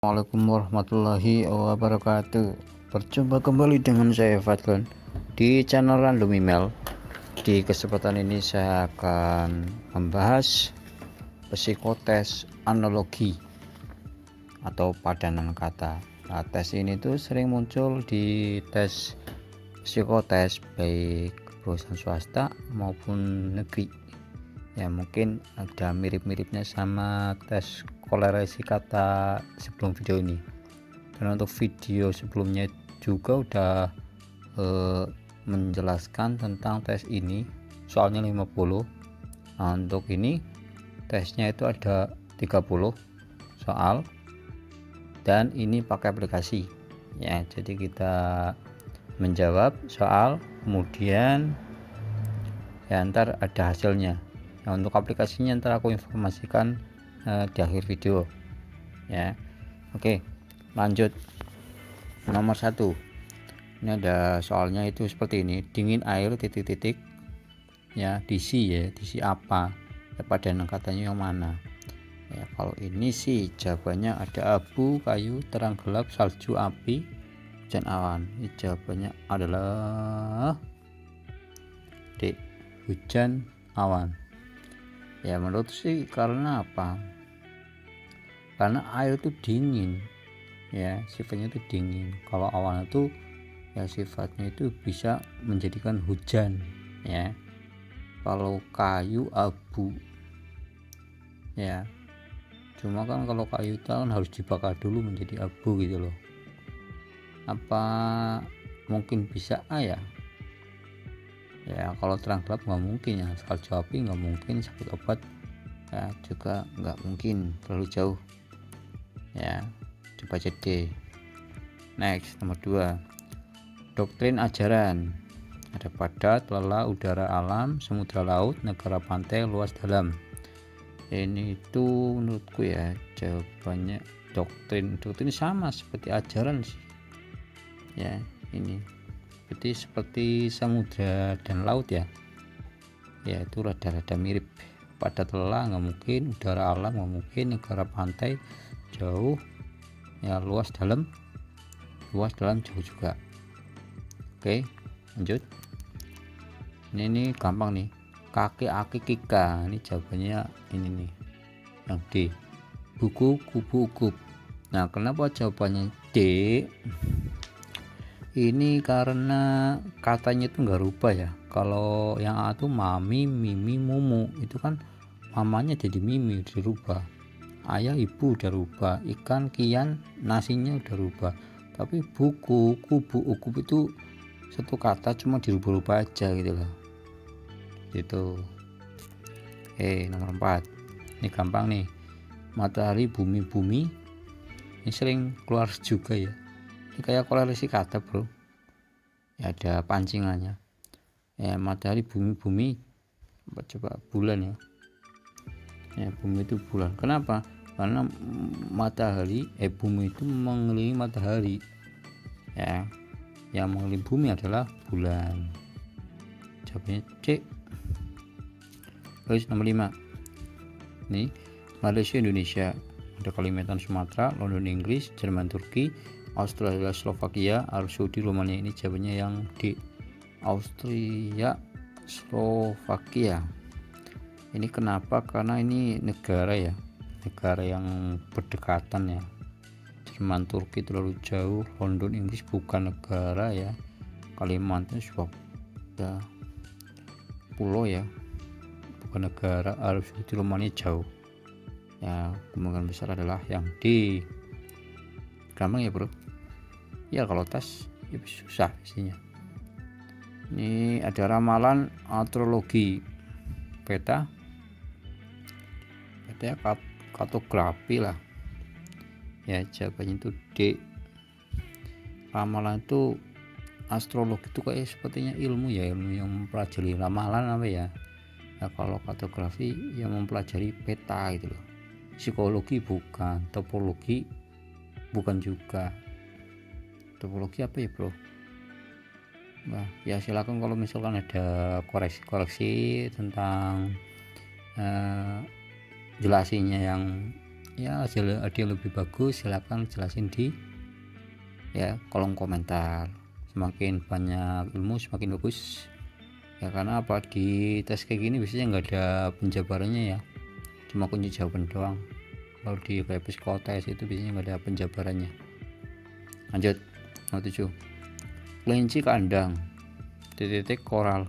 Assalamualaikum warahmatullahi wabarakatuh. Berjumpa kembali dengan saya Fadlan di channel Random Email. Di kesempatan ini saya akan membahas psikotes analogi atau padanan kata. Nah, tes ini tuh sering muncul di tes psikotes baik perusahaan swasta maupun negeri. Ya, mungkin ada mirip-miripnya sama tes kolerasi kata sebelum video ini. Dan untuk video sebelumnya juga udah menjelaskan tentang tes ini, soalnya 50. Nah, untuk ini tesnya itu ada 30 soal dan ini pakai aplikasi ya. Jadi kita menjawab soal, kemudian ya ntar ada hasilnya. Nah, untuk aplikasinya ntar aku informasikan di akhir video ya. Oke, lanjut. Nomor 1, ini ada soalnya itu seperti ini: dingin air titik-titik ya, diisi ya, diisi apa ya, padanan katanya yang mana ya. Kalau ini sih jawabannya ada abu, kayu, terang gelap, salju, api, hujan, awan. Ini jawabannya adalah D, hujan awan ya. Menurut sih karena apa? Karena air itu dingin ya, sifatnya itu dingin. Kalau awan itu ya sifatnya itu bisa menjadikan hujan ya. Kalau kayu abu ya, cuma kan kalau kayu itu kan harus dibakar dulu menjadi abu gitu loh. Apa mungkin bisa A ya? Ya kalau terang gelap nggak mungkin ya, salju api nggak mungkin, sakit obat ya juga nggak mungkin, terlalu jauh ya. Coba aja D. Next, nomor 2, doktrin ajaran. Ada padat, lelah, udara, alam, samudra, laut, negara, pantai, luas, dalam. Ini itu menurutku ya jawabannya doktrin. Doktrin sama seperti ajaran sih ya. Ini seperti samudra dan laut ya. Ya itu rada-rada mirip. Padat, lelah nggak mungkin, udara, alam nggak mungkin, negara, pantai jauh ya, luas dalam jauh juga. Oke, lanjut. Ini gampang nih, kakek, aki, kika. Ini jawabannya ini nih yang D, buku, kubu, ukub. Nah, kenapa jawabannya D? Ini karena katanya itu nggak rubah ya. Kalau yang A itu mami, mimi, mumu, itu kan mamanya jadi mimi, dirubah. Ayah, ibu udah rubah. Ikan, kian, nasinya udah rubah. Tapi buku, kubu, ukub itu satu kata cuma dirubah-rubah aja gitu loh gitu. Nomor 4, ini gampang nih, matahari, bumi, bumi. Ini sering keluar juga ya. Ini kayak kolerasi kata bro ya, ada pancingannya ya. Matahari, bumi, bumi. Coba bulan ya, bumi itu bulan. Kenapa? Karena matahari bumi itu mengelilingi matahari ya, yang mengelilingi bumi adalah bulan. Jawabannya C. Terus nomor 5, ini Malaysia, Indonesia. Ada Kalimantan, Sumatera, London, Inggris, Jerman, Turki, Australia, Slovakia, Arab Saudi, Romania. Ini jawabannya yang D, Austria, Slovakia. Ini kenapa? Karena ini negara ya, negara yang berdekatan ya. Jerman, Turki terlalu jauh, London, Inggris bukan negara ya, Kalimantan sebuah ya, pulau ya, bukan negara. Arab Saudi, Romania jauh ya. Kemungkinan besar adalah yang D. Gampang ya bro ya, kalau tes ya susah isinya. Ini ada ramalan astrologi, peta ya, kartografi lah ya. Jawabannya itu D. Ramalan itu, astrologi itu kayak sepertinya ilmu ya, ilmu yang mempelajari ramalan apa ya. Nah, kalau kartografi yang mempelajari peta gitu loh. Psikologi bukan, topologi bukan juga. Topologi apa ya bro? Nah ya silakan kalau misalkan ada koreksi-koreksi tentang jelasinya yang ya ada yang lebih bagus, silahkan jelasin di ya kolom komentar. Semakin banyak ilmu semakin bagus ya, karena apa, di tes kayak gini biasanya nggak ada penjabarannya ya, cuma kunci jawaban doang. Kalau di kayak psikotes itu biasanya nggak ada penjabarannya. Lanjut nomor 7, kelinci kandang titik koral.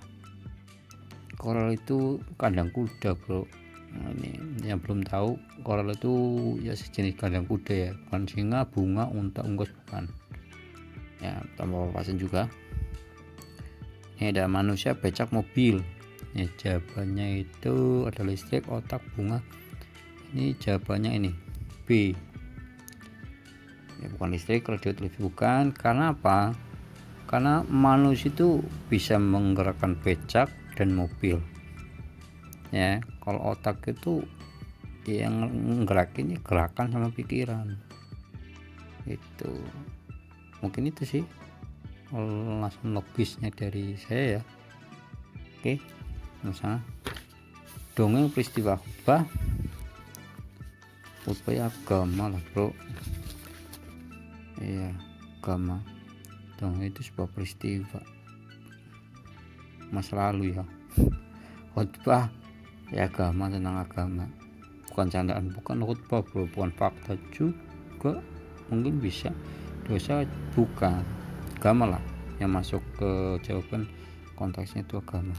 Koral itu kandang kuda bro. Nah, ini yang belum tahu, koral itu ya sejenis kandang kuda ya, bukan singa, bunga, unta, unggas, bukan ya, tambah wawasan juga. Ini ada manusia, becak, mobil. Ya, jawabannya itu ada listrik, otak, bunga. Ini jawabannya ini B ya, bukan listrik, radio, televisi, bukan. Karena apa? Karena manusia itu bisa menggerakkan becak dan mobil ya. Kalau otak itu yang ngerakin gerakan sama pikiran itu. Mungkin itu sih langsung logisnya dari saya ya. Oke, misalnya dongeng peristiwa khutbah ya agama lah bro. Iya, agama. Dongeng itu sebuah peristiwa masa lalu ya. Khutbah ya agama, tentang agama, bukan candaan, bukan khutbah bro, bukan fakta juga, mungkin bisa dosa, bukan agama lah yang masuk ke jawaban, konteksnya itu agama.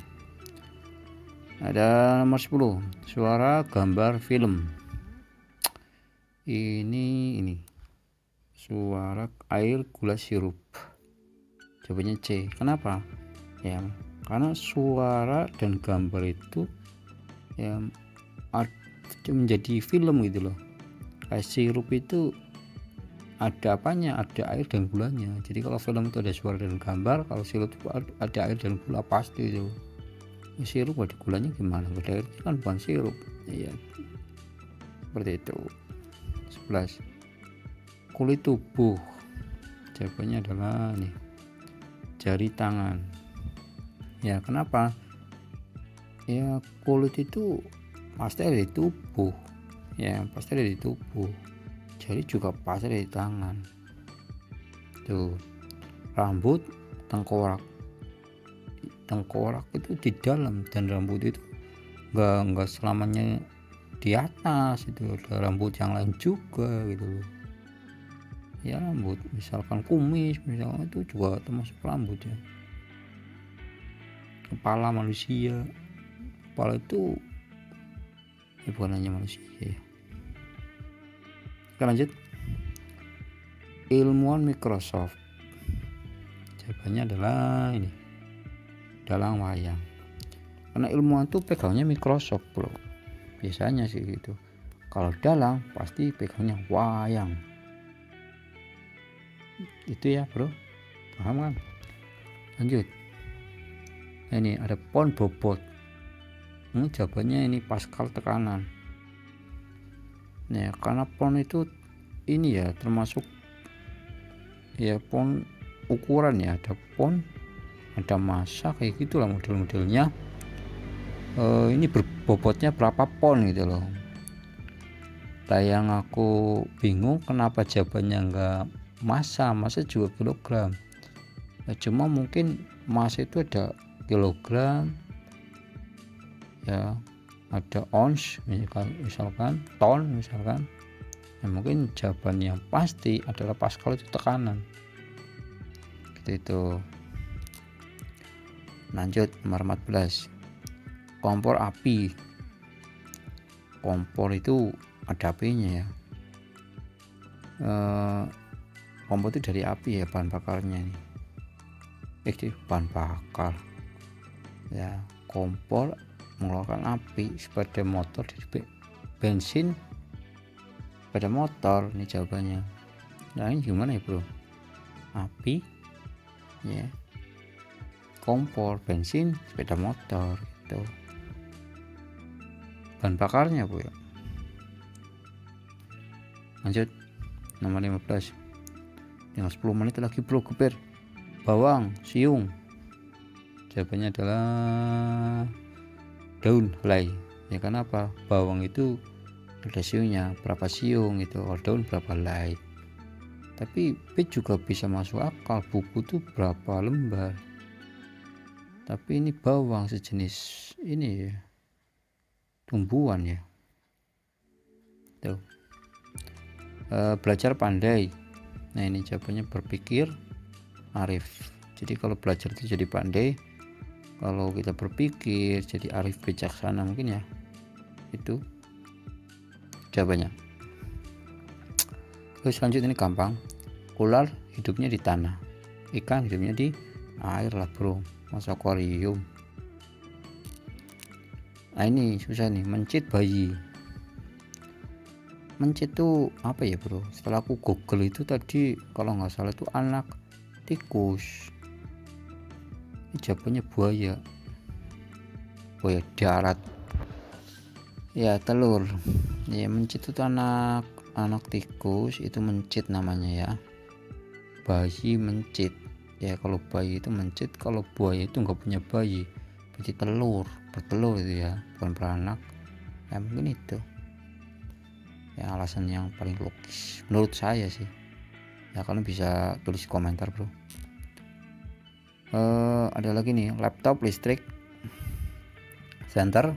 Ada nomor 10, suara gambar film. Ini suara air, gula, sirup. Jawabannya C. Kenapa ya? Karena suara dan gambar itu ya menjadi film gitu loh. Kayak sirup itu ada apanya, ada air dan gulanya. Jadi kalau film itu ada suara dan gambar, kalau sirup itu ada air dan gula pasti itu. Ya, sirup ada gulanya gimana? Ada airnya kan bukan sirup. Iya, seperti itu. 11, kulit tubuh. Jawabannya adalah nih, jari tangan. Ya kenapa? Ya kulit itu pasti ada di tubuh ya, pasti ada di tubuh. Jari juga pasti ada di tangan tuh. Rambut, tengkorak itu di dalam, dan rambut itu enggak selamanya di atas, itu ada rambut yang lain juga gitu loh ya. Rambut misalkan kumis misalkan itu juga termasuk rambut ya. Kepala manusia, kepala itu ya bukan hanya manusia ya. Kita lanjut, ilmuwan Microsoft. Jawabannya adalah ini, dalang wayang. Karena ilmuwan itu pegangnya Microsoft bro, biasanya sih gitu. Kalau dalang pasti pegangnya wayang itu ya bro, paham kan? Lanjut, ini ada pon bobot. Jawabannya ini Pascal tekanan ya, karena pon itu ini ya termasuk ya pon ukuran ya, ada pon, ada massa, kayak gitulah model-modelnya. Ini berbobotnya berapa pon gitu loh. Nah yang aku bingung kenapa jawabannya enggak massa juga kilogram ya, cuma mungkin massa itu ada kilogram ya, ada ounce misalkan ton misalkan ya, mungkin jawaban yang pasti adalah Pascal itu tekanan gitu itu. Lanjut nomor 14, kompor api. Kompor itu ada apinya ya. Kompor itu dari api ya, bahan bakarnya nih. Bahan bakar ya, kompor mengeluarkan api. Sepeda motor dari bensin, sepeda motor, ini jawabannya. Nah ini gimana ya bro? Api ya, kompor, bensin, sepeda motor itu bahan bakarnya bu ya. Lanjut nomor 15, tinggal 10 menit lagi bro, geber. Bawang, siung. Jawabannya adalah daun helai ya. Kenapa? Bawang itu ada siungnya berapa siung itu, kalau daun berapa helai. Tapi B juga bisa masuk akal, buku tuh berapa lembar. Tapi ini bawang sejenis ini ya, tumbuhan ya. Tuh. Belajar pandai. Nah ini jawabannya berpikir arif. Jadi kalau belajar itu jadi pandai, kalau kita berpikir jadi arif bijaksana, mungkin ya itu jawabannya. Terus lanjut, ini gampang. Ular hidupnya di tanah, ikan hidupnya di air lah bro, masa akuarium. Nah ini susah nih, mencit bayi. Mencit tuh apa ya bro? Setelah aku google itu tadi kalau nggak salah itu anak tikus. Ini jawabannya buaya. Buaya darat. Ya telur. Ya mencit itu anak tikus, itu mencit namanya ya. Bayi mencit. Ya kalau bayi itu mencit, kalau buaya itu nggak punya bayi, berarti bertelur itu ya, bukan beranak. Ya mungkin itu ya alasan yang paling logis menurut saya sih. Ya kalian bisa tulis komentar bro. Ada lagi nih, laptop listrik, senter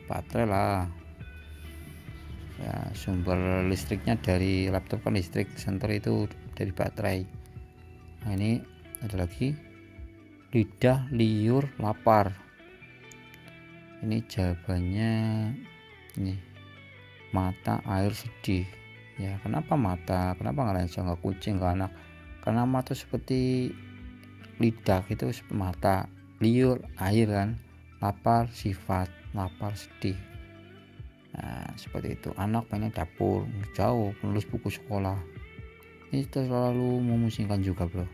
baterai lah ya, sumber listriknya dari laptop kan listrik, senter itu dari baterai. Nah ini ada lagi, lidah liur lapar. Ini jawabannya ini, mata air sedih ya. Kenapa mata, kenapa nggak langsung, nggak kucing, nggak anak? Karena mata seperti lidah itu seperti mata, liur air kan, lapar sifat, lapar sedih. Nah seperti itu. Anak pengen dapur jauh, menulis buku sekolah. Ini terlalu memusingkan juga bro,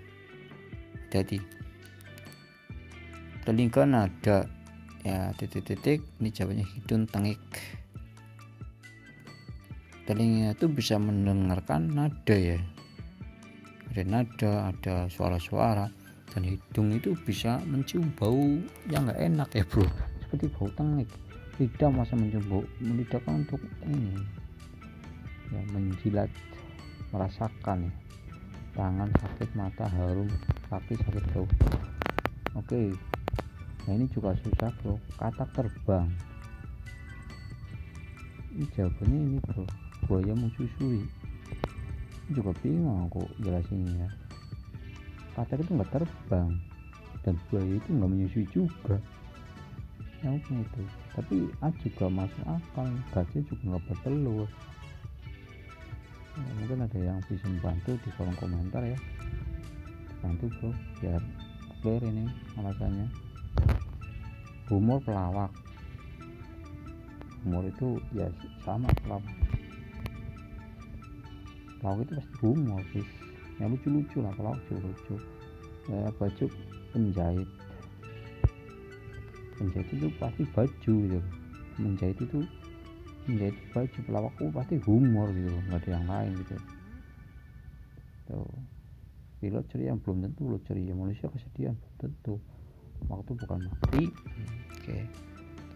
jadi telinga nada ya, titik-titik. Ini jawabannya hidung tengik. Telinga itu bisa mendengarkan nada ya, ada nada, ada suara-suara. Dan hidung itu bisa mencium bau yang nggak enak ya bro, seperti bau tengik. Lidah masa mencium bau, lidah kan untuk ini ya, menjilat, merasakan ya. Tangan sakit, mata harum, kaki sakit bau. Oke. Nah ini juga susah bro, kata terbang. Ini jawabannya ini bro, buaya menyusui. Ini juga bingung aku jelasinnya ya. Katak itu nggak terbang dan buaya itu nggak menyusui juga ya, mungkin itu. Tapi A juga masuk akal, gajah juga nggak bertelur ya, mungkin ada yang bisa membantu di kolom komentar ya, bantu bro biar clear ini alasannya. Humor pelawak, humor itu ya sama pelawak itu pasti humor sih ya, lucu-lucu lah pelawak juga lucu ya. Baju penjahit itu pasti baju gitu, menjahit baju. Pelawak pasti humor gitu, nggak ada yang lain gitu tuh. Pilot ceria belum tentu lo ceria, manusia kesedihan belum tentu, waktu bukan mati. Oke.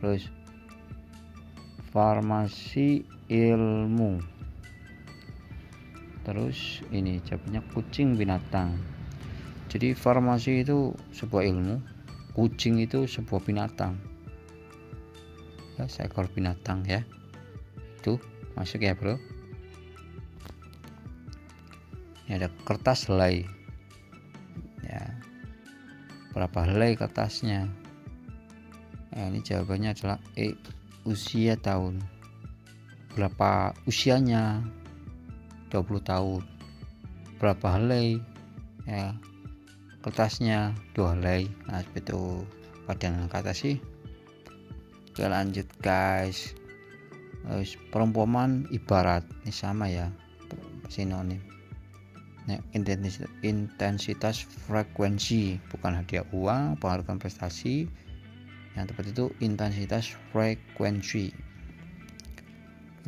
Terus farmasi ilmu. Terus ini jawabannya kucing binatang. Jadi farmasi itu sebuah ilmu, kucing itu sebuah binatang ya, seekor binatang ya. Itu masuk ya bro. Ini ada kertas helai ya, berapa helai kertasnya. Ini jawabannya adalah usia tahun, berapa usianya, 20 tahun. Berapa helai ya kertasnya, 2 helai. Nah seperti itu padangan kata sih. Oke lanjut guys. Perumpamaan ibarat ini sama ya, sinonim. Nah, intensitas frekuensi, bukan hadiah uang, penghargaan prestasi. Yang tepat itu intensitas frekuensi.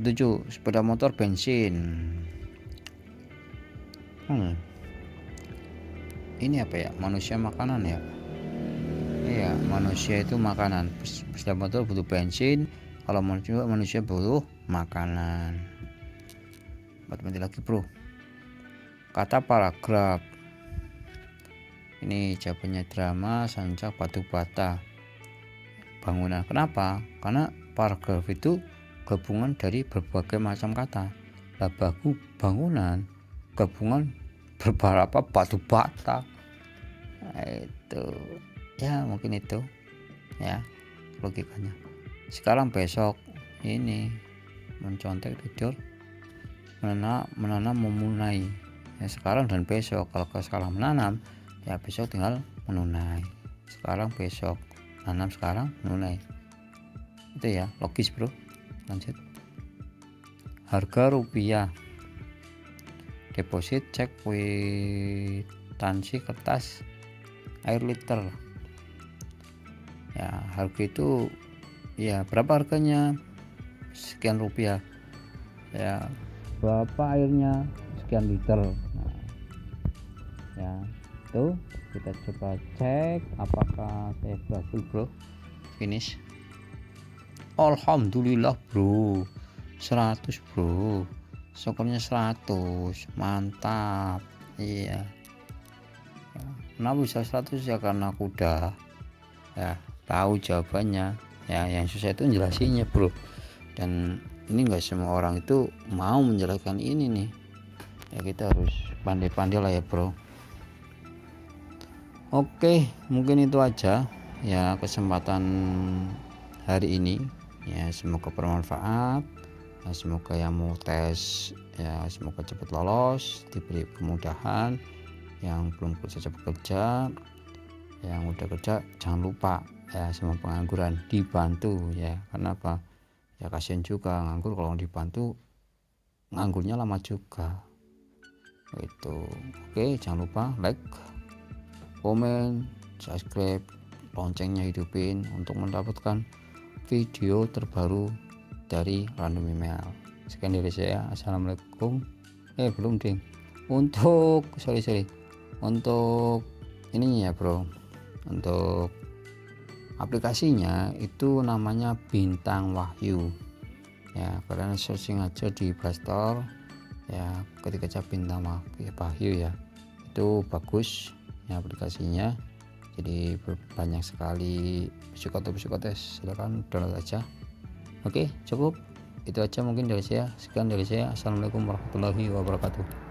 7. Sepeda motor bensin. Ini apa ya, manusia makanan ya. Iya, manusia itu makanan. Sepeda motor butuh bensin, kalau manusia butuh makanan. Mati lagi bro. Kata paragraf ini jawabannya drama sancak batu bata bangunan. Kenapa? Karena paragraf itu gabungan dari berbagai macam kata. Lah baku bangunan gabungan beberapa batu bata. Nah, itu ya mungkin itu ya logikanya. Sekarang besok ini mencontek tidur menanam memunai ya, sekarang dan besok. Kalau sekarang menanam ya besok tinggal menunai, sekarang besok tanam, sekarang menunai. Itu ya logis bro. Lanjut. Harga rupiah, deposit cek kwitansi kertas air liter ya. Harga itu ya berapa harganya, sekian rupiah ya. Berapa airnya, sekian liter. Nah, ya itu kita coba cek apakah saya berhasil bro. Finish. Alhamdulillah bro, 100 bro, skornya 100, mantap. Iya ya, kenapa bisa 100 ya, karena aku udah ya tahu jawabannya ya. Yang susah itu jelasinnya bro, dan ini enggak semua orang itu mau menjelaskan ini nih ya, kita harus pandai-pandai lah ya bro. Oke, mungkin itu aja ya kesempatan hari ini ya. Semoga bermanfaat ya, semoga yang mau tes ya semoga cepat lolos, diberi kemudahan. Yang belum kerja cepat kerja, yang udah kerja jangan lupa ya, semua pengangguran dibantu ya. Karena apa ya, kasihan juga nganggur, kalau dibantu nganggurnya lama juga itu. Oke, jangan lupa like, komen, subscribe, loncengnya hidupin untuk mendapatkan video terbaru dari Random Email. Sekian dari saya, assalamualaikum. Belum ding, untuk untuk ininya ya bro, untuk aplikasinya itu namanya Bintang Wahyu ya. Kalian searching aja di Play Store ya, ketika aja Bintang Wahyu ya, itu bagus ya aplikasinya. Jadi banyak sekali psikotes, silakan download aja. Oke, cukup itu aja mungkin dari saya. Sekian dari saya, assalamualaikum warahmatullahi wabarakatuh.